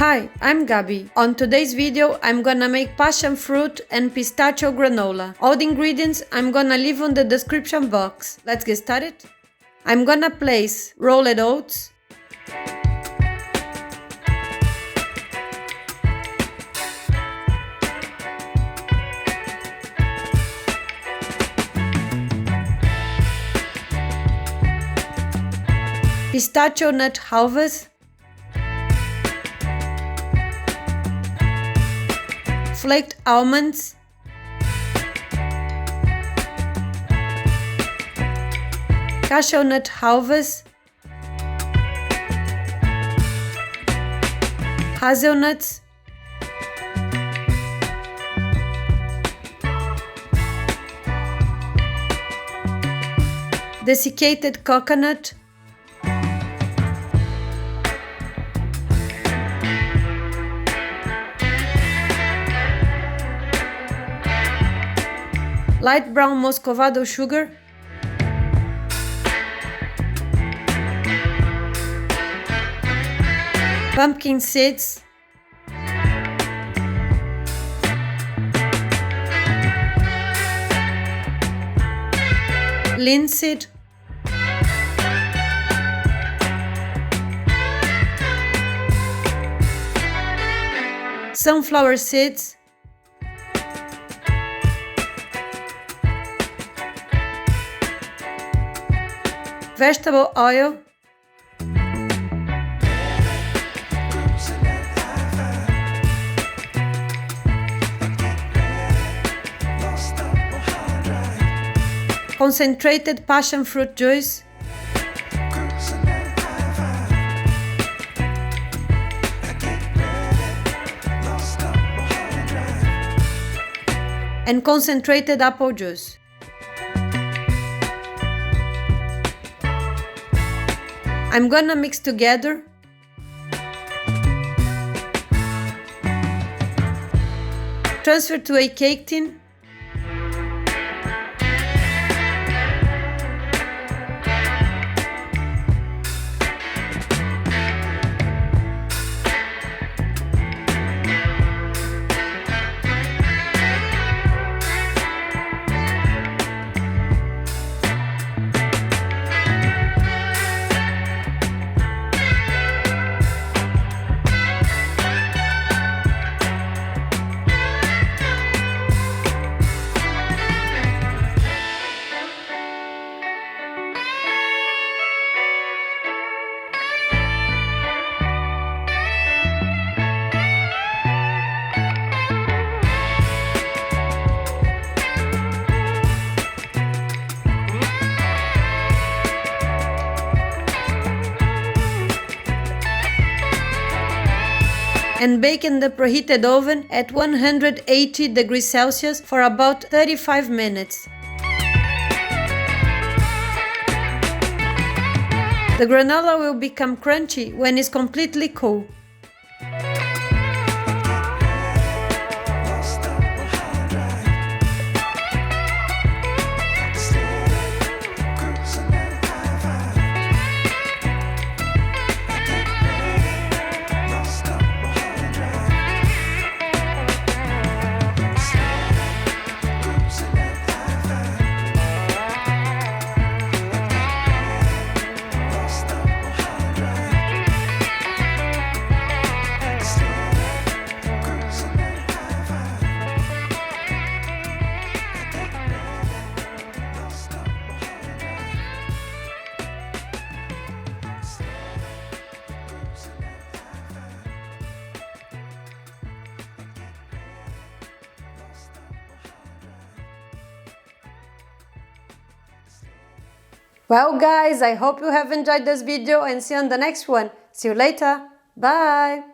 Hi, I'm Gabi. On today's video, I'm gonna make passion fruit and pistachio granola. All the ingredients I'm gonna leave on the description box. Let's get started. I'm gonna place rolled oats, pistachio nut halves, flaked almonds, cashew nut halves, hazelnuts, desiccated coconut, light brown muscovado sugar, pumpkin seeds, linseed, sunflower seeds, vegetable oil, concentrated passion fruit juice, and concentrated apple juice. I'm gonna mix together. Transfer to a cake tin. And bake in the preheated oven at 180 degrees Celsius for about 35 minutes. The granola will become crunchy when it's completely cool. Well guys, I hope you have enjoyed this video and see you on the next one. See you later. Bye!